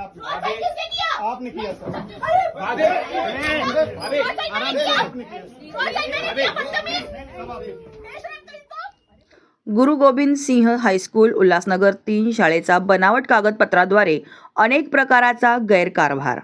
आपने किसने किया? आपने किया सर। आपने गुरु गोबिंद सिंह हायस्कूल उल्हासनगर 3 शाळेचा बनावट कागदपत्राद्वारे अनेक प्रकाराचा गैरकारभार.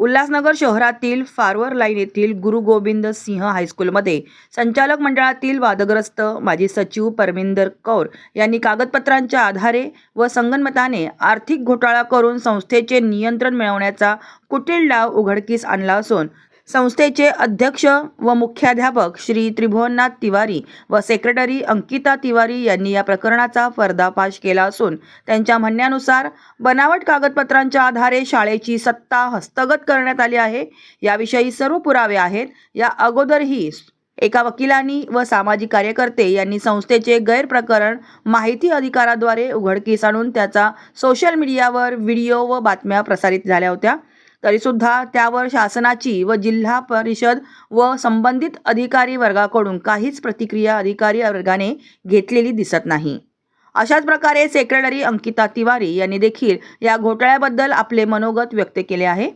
उल्हासनगर शहरातील फारवर लाईन येथील गुरु गोबिंद सिंह हायस्कूलमध्ये संचालक मंडळातील वादग्रस्त माजी सचिव परमिंदर कौर यांनी कागदपत्रांच्या आधारे व संगनमताने आर्थिक घोटाळा करून संस्थेचे नियंत्रण मिळवण्याचा कुटील डाव उघडकीस आणला असून संस्थेचे अध्यक्ष व मुख्याध्यापक श्री त्रिभुवननाथ तिवारी व सेक्रेटरी अंकिता तिवारी यांनी या प्रकरणाचा पर्दाफाश केला असून त्यांच्या म्हणण्यानुसार बनावट कागदपत्रांच्या आधारे शाळेची सत्ता हस्तगत करण्यात आली आहे. याविषयी सर्व पुरावे आहेत. या अगोदरही एका वकिलांनी व सामाजिक कार्यकर्ते यांनी संस्थेचे गैरप्रकरण माहिती अधिकाराद्वारे उघडकीस आणून त्याचा सोशल मीडियावर व्हिडिओ व बातम्या प्रसारित झाल्या होत्या. तरीसुद्धा त्यावर शासनाची व जिल्हा परिषद व संबंधित अधिकारी वर्गाकडून काहीच प्रतिक्रिया अधिकारी वर्गाने घेतलेली दिसत नाही. अशाच प्रकारे सेक्रेटरी अंकिता तिवारी यांनी देखील या घोटाळ्याबद्दल आपले मनोगत व्यक्त केले आहे,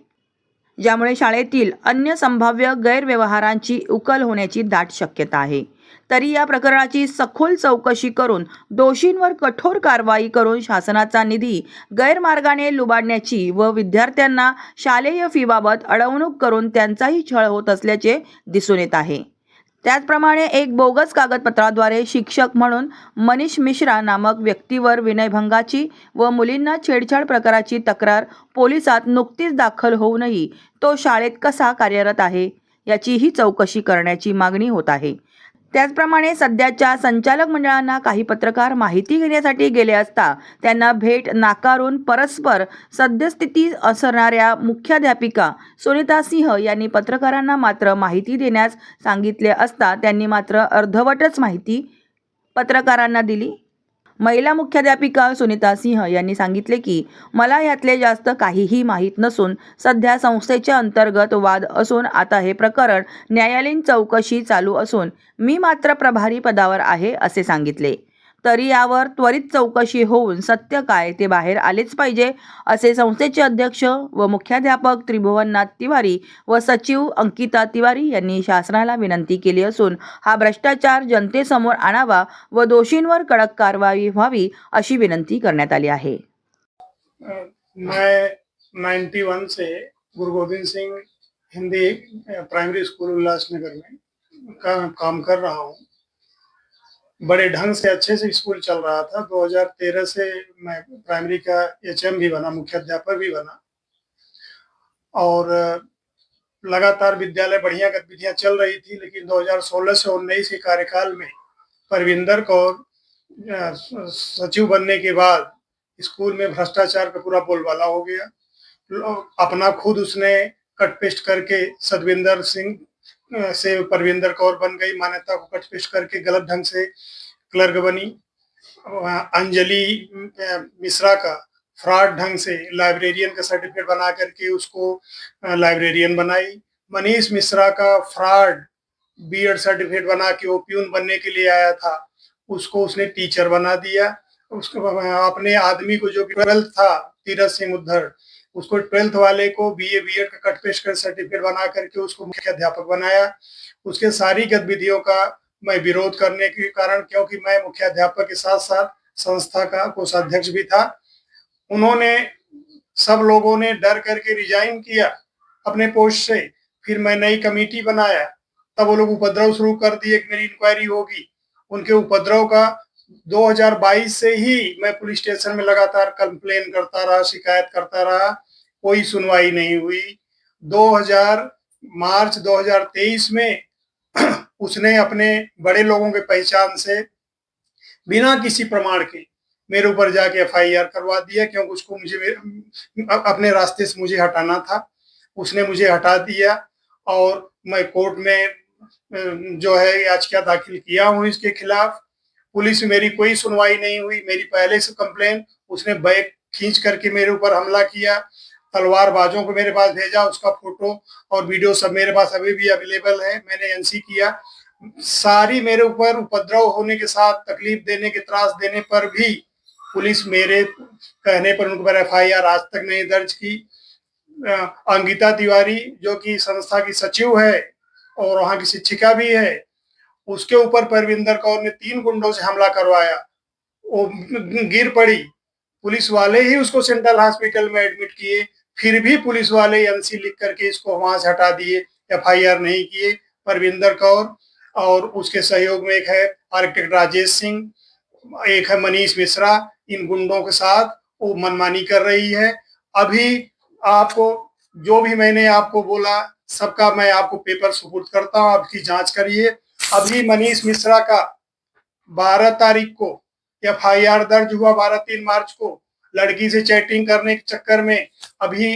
ज्यामुळे शाळेतील अन्य संभाव्य गैरव्यवहारांची उकल होण्याची दाट शक्यता आहे. तरी या प्रकरणाची सखोल चौकशी करून दोषींवर कठोर कारवाई करून शासनाचा निधी गैरमार्गाने लुबाडण्याची व विद्यार्थ्यांना शालेय फीबाबत अडवणूक करून त्यांचाही छळ होत असल्याचे दिसून येत आहे. त्याचप्रमाणे एक बोगस कागदपत्राद्वारे शिक्षक म्हणून मनीष मिश्रा नामक व्यक्तीवर विनयभंगाची व मुलींना छेडछाड प्रकाराची तक्रार पोलिसात नुकतीच दाखल होऊनही तो शाळेत कसा कार्यरत आहे याचीही चौकशी करण्याची मागणी होत आहे. त्याचप्रमाणे सध्याच्या संचालक मंडळांना काही पत्रकार माहिती घेण्यासाठी गेले असता त्यांना भेट नाकारून परस्पर सद्यस्थिती असणाऱ्या मुख्याध्यापिका सुनीता सिंह यांनी पत्रकारांना मात्र माहिती देण्यास सांगितले असता त्यांनी मात्र अर्धवटच माहिती पत्रकारांना दिली. महिला मुख्याध्यापिका सुनीता सिंह यांनी सांगितले की मला यातले जास्त काहीही माहीत नसून सध्या संस्थेच्या अंतर्गत वाद असून आता हे प्रकरण न्यायालयीन चौकशी चालू असून मी मात्र प्रभारी पदावर आहे असे सांगितले. तरी यावर त्वरित चौकशी होऊन सत्य काय ते बाहेर आलेच पाहिजे असे संस्थेचे अध्यक्ष व मुख्याध्यापक त्रिभुवननाथ तिवारी व सचिव अंकिता तिवारी यांनी शासनाला विनंती केली असून हा भ्रष्टाचार जनतेसमोर आणावा व दोषींवर कडक कारवाई व्हावी अशी विनंती करण्यात आली आहे. मैं 91 से गुरु गोबिंद सिंह हिंदी प्राइमरी स्कूल उल्लासनगर में काम कर रहा हूँ. बड़े ढंग से अच्छे से स्कूल चल रहा था. 2013 से मैं प्राइमरी का HM भी बना, मुख्याध्यापक भी बना और लगातार विद्यालय बढ़िया गतिविधियां चल रही थी. लेकिन 2016 से 19 के कार्यकाल में परविंदर कौर सचिव बनने के बाद स्कूल में भ्रष्टाचार का पूरा बोलबाला हो गया. अपना खुद उसने कट पेस्ट करके सतविंदर सिंह से परविंदर कौर बन गई. मान्यता को कट पेस्ट करके गलत ढंग से क्लर्क बनी. अंजलि मिश्रा का फ्रॉड ढंग से लाइब्रेरियन का सर्टिफिकेट बना करके उसको लाइब्रेरियन बनाई. मनीष मिश्रा का फ्रॉड बीएड सर्टिफिकेट बना के वो प्यून बनने के लिए आया था, उसको उसने टीचर बना दिया. उसको अपने आदमी को जो 12th था तीरथ सिंह उद्धर, उसको 12th वाले को BA BEd का कट पेस्ट कर सर्टिफिकेट बना करके उसको मुख्य अध्यापक बनाया. उसके सारी गतिविधियों का मैं विरोध करने के कारण, क्योंकि मैं मुख्य अध्यापक के साथ साथ संस्था का कोषाध्यक्ष भी था, उन्होंने सब लोगों ने डर करके रिजाइन किया अपने पोस्ट से. फिर मैं नई कमेटी बनाया, तब वो लोग उपद्रव शुरू कर दिए कि मेरी इंक्वायरी होगी. उनके उपद्रव का 2022 से ही मैं पुलिस स्टेशन में लगातार कंप्लेन करता रहा, शिकायत करता रहा, कोई सुनवाई नहीं हुई. मार्च 2023 में उसने अपने बड़े लोगों के पहचान से बिना किसी प्रमाण के मेरे ऊपर जाके FIR करवा दिया, क्योंकि उसको मुझे अपने रास्ते से मुझे हटाना था. उसने मुझे हटा दिया और मैं कोर्ट में जो है याचिका दाखिल किया हूँ इसके खिलाफ. पुलिस में मेरी कोई सुनवाई नहीं हुई. मेरी पहले से कंप्लेन, उसने बैग खींच करके मेरे ऊपर हमला किया, तलवारबाजों को मेरे पास भेजा, उसका फोटो और वीडियो सब मेरे पास अभी भी अवेलेबल है. मैंने NC किया. सारी मेरे ऊपर उपद्रव होने के साथ तकलीफ देने के त्रास देने पर भी पुलिस मेरे कहने पर उनके पर FIR आज तक नहीं दर्ज की। अंकिता तिवारी जो कि संस्था की सचिव है और वहाँ की शिक्षिका भी है, उसके ऊपर परविंदर कौर ने 3 गुंडों से हमला करवाया। वो गिर पड़ी, पुलिस वाले ही उसको सेंट्रल हॉस्पिटल में एडमिट किए, फिर भी पुलिस वाले NC लिख करके इसको वहां से हटा दिए, FIR नहीं किए। परविंदर कौर और उसके सहयोग में एक है आर्किटेक्ट राजेश सिंह, एक है मनीष मिश्रा, इन गुंडों के साथ वो मनमानी कर रही है। अभी आपको जो भी मैंने आपको बोला सबका मैं आपको पेपर सुपुर्द करता हूँ, आपकी जांच करिए। अभी मनीष मिश्रा का 12 तारीख को FIR दर्ज हुआ, 12-3 मार्च को, लड़की से चैटिंग करने के चक्कर में। अभी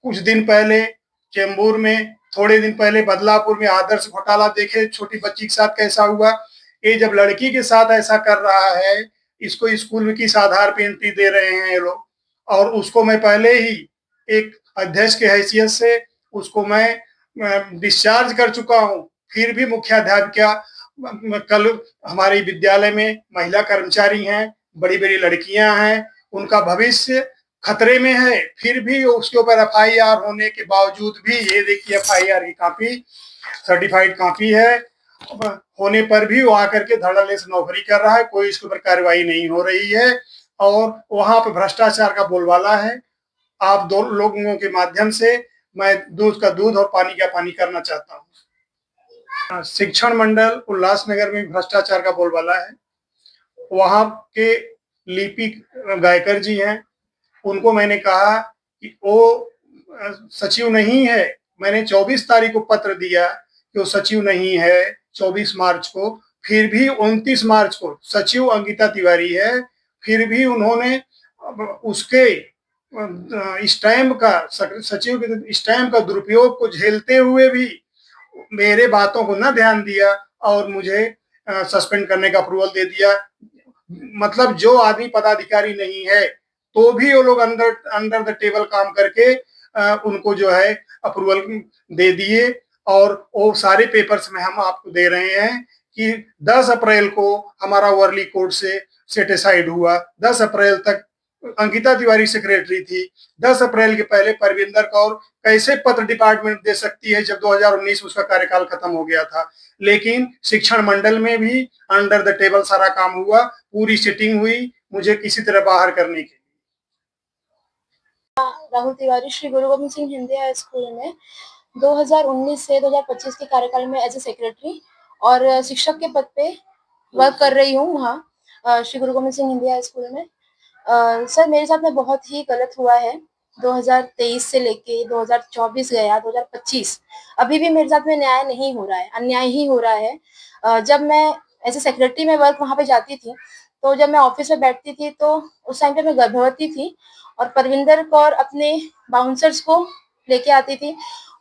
कुछ दिन पहले चेंबूर में, थोड़े दिन पहले बदलापुर में आदर्श घोटाला देखे छोटी बच्ची के साथ कैसा हुआ। ये जब लड़की के साथ ऐसा कर रहा है, इसको स्कूल की आधार पे एंट्री दे रहे हैं ये लोग, और उसको मैं पहले ही एक अध्यक्ष के हैसियत से उसको मैं डिस्चार्ज कर चुका हूँ। फिर भी मुख्याध्यापिका, कल हमारे विद्यालय में महिला कर्मचारी हैं, बड़ी बड़ी लड़कियां हैं, उनका भविष्य खतरे में है, फिर भी उसके ऊपर FIR होने के बावजूद भी, ये देखिए FIR की कॉपी, सर्टिफाइड कॉपी है, होने पर भी वो आकर के धड़ल्ले से नौकरी कर रहा है, कोई इसके ऊपर कार्रवाई नहीं हो रही है और वहां पर भ्रष्टाचार का बोलबाला है। आप दो लोगों के माध्यम से मैं दूध का दूध और पानी का पानी करना चाहता हूँ। शिक्षण मंडल उल्लासनगर में भ्रष्टाचार का बोलबाला है। वहां के लिपिक गायकर जी हैं, उनको मैंने कहा कि वो सचिव नहीं है। मैंने 24 तारीख को पत्र दिया कि वो सचिव नहीं है 24 मार्च को, फिर भी 29 मार्च को सचिव अंकिता तिवारी है, फिर भी उन्होंने उसके स्टैम्प का, सचिव के स्टैम्प का दुरुपयोग को झेलते हुए भी मेरे बातों को न ध्यान दिया और मुझे सस्पेंड करने का अप्रूवल दे दिया। मतलब जो आदमी पदाधिकारी नहीं है तो भी वो लोग अंडर द टेबल काम करके उनको जो है अप्रूवल दे दिए। और वो सारे पेपर्स में हम आपको दे रहे हैं कि 10 अप्रैल को हमारा वर्ली कोर्ट से सेटिसाइड हुआ। 10 अप्रैल तक अंकिता तिवारी सेक्रेटरी थी। 10 अप्रैल के पहले परविंदर कौर कैसे पत्र डिपार्टमेंट दे सकती है जब 2019 उसका कार्यकाल खत्म हो गया था। लेकिन शिक्षण मंडल में भी अंडर द टेबल सारा काम हुआ, पूरी सिटिंग हुई मुझे किसी तरह बाहर करने के। राहुल तिवारी श्री गुरु गोविंद सिंह हिंदी हाई स्कूल में 2019 से 2025 के कार्यकाल में एज ए सेक्रेटरी और शिक्षक के पद पे वर्क कर रही हूँ वहाँ श्री गुरु गोविंद सिंह हिंदी हाई स्कूल में। सर मेरे साथ में बहुत ही गलत हुआ है। 2023 से लेके 2024 गया, 2025 अभी भी मेरे साथ में न्याय नहीं हो रहा है, अन्याय ही हो रहा है। जब मैं एज ए सेक्रेटरी में वर्क वहाँ पे जाती थी तो जब मैं ऑफिस में बैठती थी तो उस टाइम पे मैं गर्भवती थी और परविंदर कौर अपने बाउंसर्स को लेके आती थी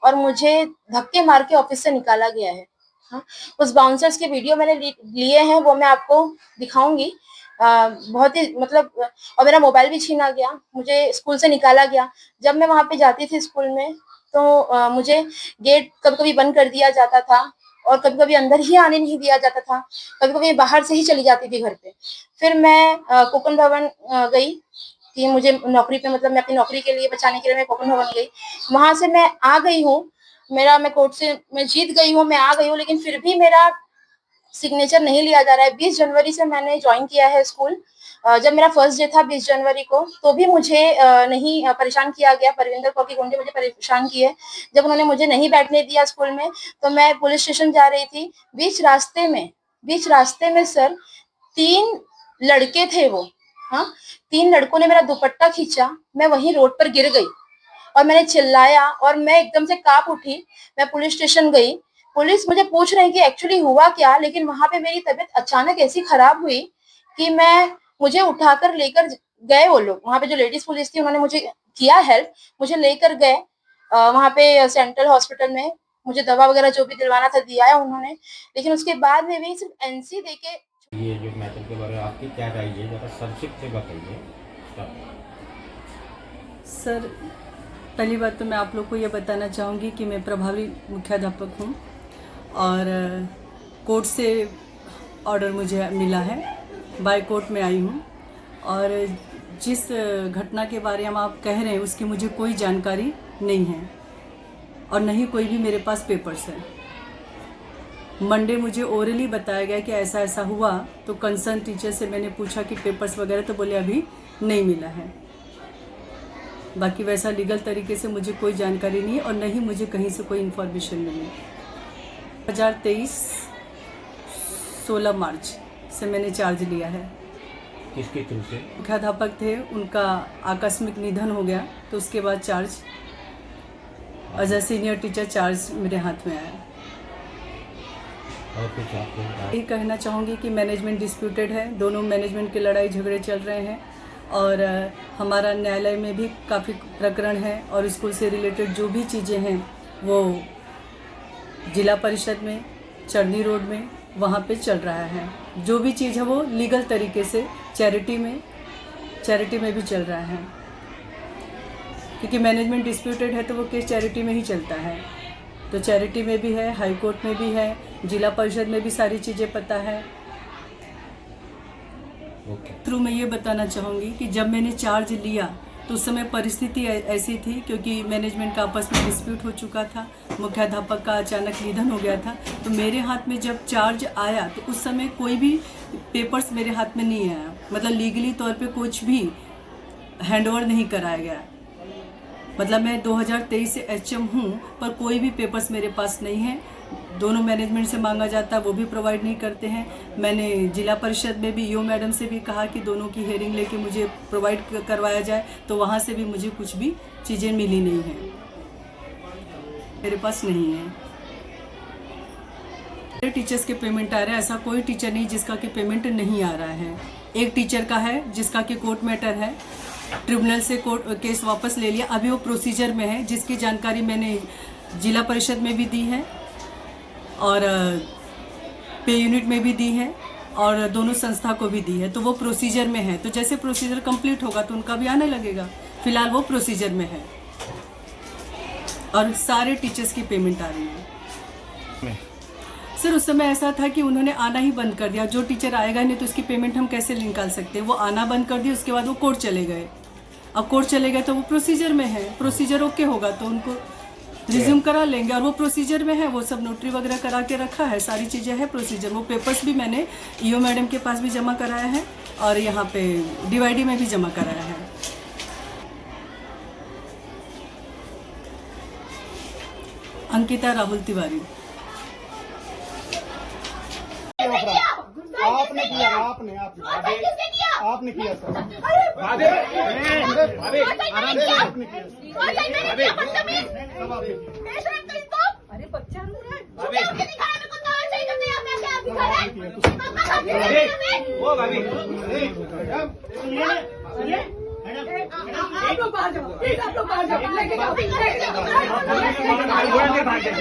और मुझे धक्के मार के ऑफिस से निकाला गया है। हाँ, उस बाउंसर्स के वीडियो मैंने लिए हैं, वो मैं आपको दिखाऊंगी। बहुत ही मतलब, और मेरा मोबाइल भी छीना गया, मुझे स्कूल से निकाला गया। जब मैं वहां पे जाती थी स्कूल में तो मुझे गेट कभी कभी बंद कर दिया जाता था और कभी कभी अंदर ही आने नहीं दिया जाता था, कभी कभी बाहर से ही चली जाती थी घर पे। फिर मैं कोकण भवन गई कि मुझे नौकरी पे, मतलब मैं अपनी नौकरी के लिए बचाने के लिए मैं कोकण भवन गई। वहां से मैं आ गई हूँ, मैं कोर्ट से मैं जीत गई हूँ, मैं आ गई हूँ, लेकिन फिर भी मेरा सिग्नेचर नहीं लिया जा रहा है। 20 जनवरी से मैंने ज्वाइन किया है स्कूल। जब मेरा फर्स्ट डे था 20 जनवरी को, तो भी मुझे नहीं परेशान किया गया। परविंदर कौर के गुंडे मुझे परेशान किए। जब उन्होंने मुझे नहीं बैठने दिया स्कूल में तो मैं पुलिस स्टेशन जा रही थी। बीच रास्ते में सर 3 लड़के थे वो, हाँ, 3 लड़कों ने मेरा दुपट्टा खींचा, मैं वहीं रोड पर गिर गई और मैंने चिल्लाया और मैं एकदम से कांप उठी। मैं पुलिस स्टेशन गई, पुलिस मुझे पूछ रही कि एक्चुअली हुआ क्या, लेकिन वहां पे मेरी तबीयत अचानक ऐसी खराब हुई कि मुझे उठाकर लेकर गए वो लोग। वहां पे जो लेडीज पुलिस थी उन्होंने मुझे किया हेल्प, मुझे लेकर गए वहां पे सेंट्रल हॉस्पिटल में। मुझे दवा वगैरह जो भी दिलवाना था दिया है उन्होंने, लेकिन उसके बाद में भी सिर्फ NC देके। ये जो मैटर के बारे में आपकी क्या राय है, जरा संक्षिप्त से बताइए। सर पहली बात तो मैं आप लोग को ये बताना चाहूँगी कि मैं प्रभारी मुख्याध्यापक हूँ और कोर्ट से ऑर्डर मुझे मिला है, बाय कोर्ट में आई हूँ। और जिस घटना के बारे में आप कह रहे हैं उसकी मुझे कोई जानकारी नहीं है और नहीं कोई भी मेरे पास पेपर्स है। मंडे मुझे ओरली बताया गया कि ऐसा ऐसा हुआ, तो कंसर्न टीचर से मैंने पूछा कि पेपर्स वगैरह, तो बोले अभी नहीं मिला है। बाकी वैसा लीगल तरीके से मुझे कोई जानकारी नहीं और नहीं मुझे कहीं से कोई इन्फॉर्मेशन मिली। 2023 16 मार्च से मैंने चार्ज लिया है। किसके थ्रू से? मुख्याध्यापक थे, उनका आकस्मिक निधन हो गया, तो उसके बाद charge as a senior teacher charge मेरे हाथ में आया। और कुछ आपको यही कहना चाहूँगी कि मैनेजमेंट डिस्प्यूटेड है, दोनों मैनेजमेंट के लड़ाई झगड़े चल रहे हैं और हमारा न्यायालय में भी काफ़ी प्रकरण है और स्कूल से रिलेटेड जो भी चीज़ें हैं वो जिला परिषद में, चरनी रोड में, वहाँ पे चल रहा है। जो भी चीज़ है वो लीगल तरीके से चैरिटी में भी चल रहा है, क्योंकि मैनेजमेंट डिस्प्यूटेड है तो वो केस चैरिटी में ही चलता है। तो चैरिटी में भी है, हाई कोर्ट में भी है, जिला परिषद में भी सारी चीज़ें पता है। थ्रू मैं ये बताना चाहूँगी कि जब मैंने चार्ज लिया तो उस समय परिस्थिति ऐसी थी, क्योंकि मैनेजमेंट का आपस में डिस्प्यूट हो चुका था, मुख्याध्यापक का अचानक निधन हो गया था। तो मेरे हाथ में जब चार्ज आया तो उस समय कोई भी पेपर्स मेरे हाथ में नहीं आया, मतलब लीगली तौर पे कुछ भी हैंडओवर नहीं कराया गया। मतलब मैं 2023 से एचएम हूँ, पर कोई भी पेपर्स मेरे पास नहीं है। दोनों मैनेजमेंट से मांगा जाता है, वो भी प्रोवाइड नहीं करते हैं। मैंने जिला परिषद में भी ईओ मैडम से भी कहा कि दोनों की हेयरिंग लेके मुझे प्रोवाइड करवाया जाए, तो वहाँ से भी मुझे कुछ भी चीज़ें मिली नहीं हैं, मेरे पास नहीं है। मेरे टीचर्स के पेमेंट आ रहे हैं, ऐसा कोई टीचर नहीं जिसका कि पेमेंट नहीं आ रहा है। एक टीचर का है जिसका कि कोर्ट मैटर है, ट्रिब्यूनल से कोर्ट केस वापस ले लिया, अभी वो प्रोसीजर में है, जिसकी जानकारी मैंने जिला परिषद में भी दी है और पे यूनिट में भी दी है और दोनों संस्था को भी दी है। तो वो प्रोसीजर में है, तो जैसे प्रोसीजर कंप्लीट होगा तो उनका भी आने लगेगा। फिलहाल वो प्रोसीजर में है और सारे टीचर्स की पेमेंट आ रही है। सर उस समय ऐसा था कि उन्होंने आना ही बंद कर दिया, जो टीचर आएगा नहीं तो उसकी पेमेंट हम कैसे निकाल सकते हैं। वो आना बंद कर दिया, उसके बाद वो कोर्ट चले गए। अब कोर्ट चले गए तो वो प्रोसीजर में है, प्रोसीजर ओके होगा तो उनको रिज्यूम करा लेंगे और वो प्रोसीजर में है, वो सब नोटरी वगैरह करा के रखा है, सारी चीज़ें हैं प्रोसीजर। वो पेपर्स भी मैंने ईओ मैडम के पास भी जमा कराया है और यहाँ पे डीवाईडी में भी जमा कराया है। अंकिता राहुल तिवारी। आपने किया, आपने किसने किया? आपने किया सर। अरे बच्चा दिखाया तो कुत्ता वैसे ही करते हैं, आपने क्या दिखाया? वो भाभी आप लोग बाहर जाओ, प्लीज आप लोग बाहर जाओ, लेके जाओ।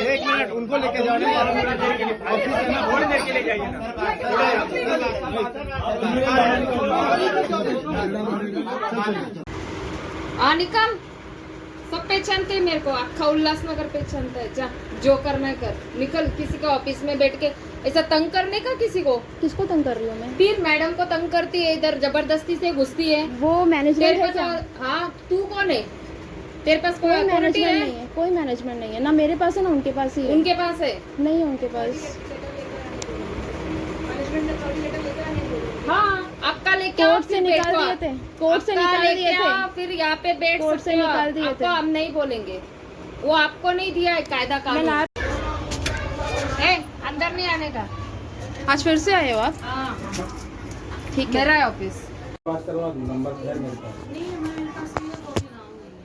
एक मिनट, उनको लेके जाओ, थोड़ी देर के लिए जाइए ना। निकल, सब पहचानते हैं मेरे को, अक्खा उल्लासनगर पहचानता है। जा जो करना है कर, निकल। किसी का ऑफिस में बैठ के ऐसा तंग करने का किसी को। किसको तंग कर रही हूँ मैं? फिर मैडम को तंग करती है, इधर जबरदस्ती से घुसती है। वो मैनेजमेंट है क्या? हाँ, तू कौन है? तेरे पास कोई कोई अथॉरिटी मैनेजमेंट है? नहीं है, कोई मैनेजमेंट नहीं है, ना मेरे पास है ना उनके पास ही है। उनके पास है? नहीं है उनके पास। हाँ, आपका लेके आओ, कोर्ट से निकाल दिए थे, कोर्ट से निकाल दिए थे, फिर यहाँ पे बैठ कोर्ट से सकते हो। निकाल दिए थे। आपको हम नहीं बोलेंगे, वो आपको नहीं दिया है कायदा कानून। अंदर नहीं आने का। आज फिर से आए हो आप? हाँ, ठीक है। मेरा है ऑफिस। बात करवा दूँ, नंबर है मेरे पास।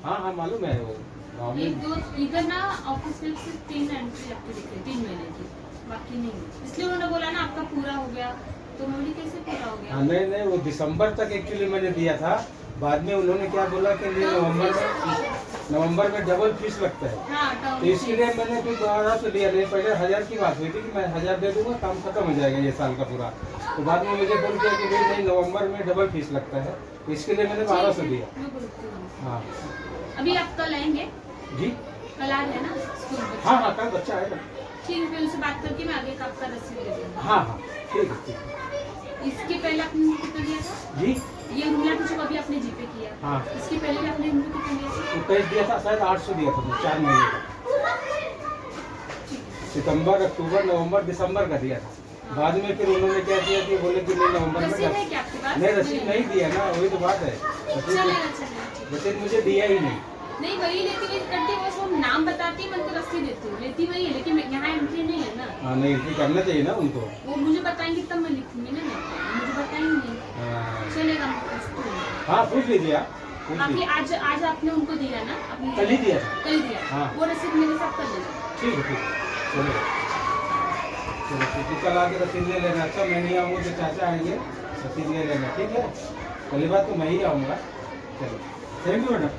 हाँ हाँ मालूम है वो गाँव में। इधर ना ऑफिस में सिर्फ 3 एंट्री लगती दिखी, 3 महीने की, बाकी नहीं। इसलिए उन्होंने बोला ना आपका पूरा हो गया, तो उन्होंने कैसे पूरा हो गया? हाँ नहीं वो दिसंबर तक एक्चुअली मैंने दिया था, बाद में उन्होंने क्या बोला कि नवंबर में डबल फीस लगता है। हाँ, तो इसके लिए मैंने फिर 1200 लिया। नहीं पहले 1000 की बात हुई थी कि मैं 1000 दे दूंगा, काम खत्म हो जाएगा ये साल का पूरा। तो बाद में मुझे बोल दिया कि भाई नहीं, नवंबर में डबल फीस लगता है, तो इसके लिए मैंने 1200 दिया। मैं बोलती हूँ। हाँ अभी आप कल आएंगे? जी कल आ रहे हैं ना स्कूल में? हाँ हाँ, कल बच्चा आएगा। ठीक है, फिर उनसे बात करके मैं आगे का आपका रसीद दे दूँगा। हाँ हाँ ठीक है। इसके पहले आपने कितना दिया था? जी ये रूल हाँ इसके पहले भी आपने इनको कितना दिया था? तो कैश दिया था शायद 800 दिया था 4 महीने का, सितंबर अक्टूबर नवंबर दिसंबर का दिया था। बाद में फिर उन्होंने क्या किया कि बोले कि नहीं नवंबर रसीद है में क्या आपके पास? नहीं रसीद नहीं दिया ना, वही तो बात है, चलेगा। रसीद मुझे दिया ही नहीं। नहीं वही लेती हुई करती बस वो नाम बताती मैं उनको रसीद देती हूँ, लेती वही है लेकिन यहाँ एंट्री नहीं है ना। हाँ नहीं एंट्री करना चाहिए ना उनको। वो मुझे बताएंगे तब मैं लिखूंगी ना, मुझे बताएंगे नहीं। हाँ। चलेगा मैं पूछती हूँ। हाँ पूछ लीजिए आप, पूछ बाकी लीजिए। आज आपने उनको दिया ना? अपनी कल ही दिया था। कल दिया। हाँ। वो रसीद मेरे साथ कर लेना। ठीक है चलो कल आके रसीद ले लेना। अच्छा मैं नहीं आऊँगा तो चाचा आएंगे, रसीद ले लेना, ठीक है। पहली बात तो मैं ही आऊँगा। चलो थैंक यू मैडम।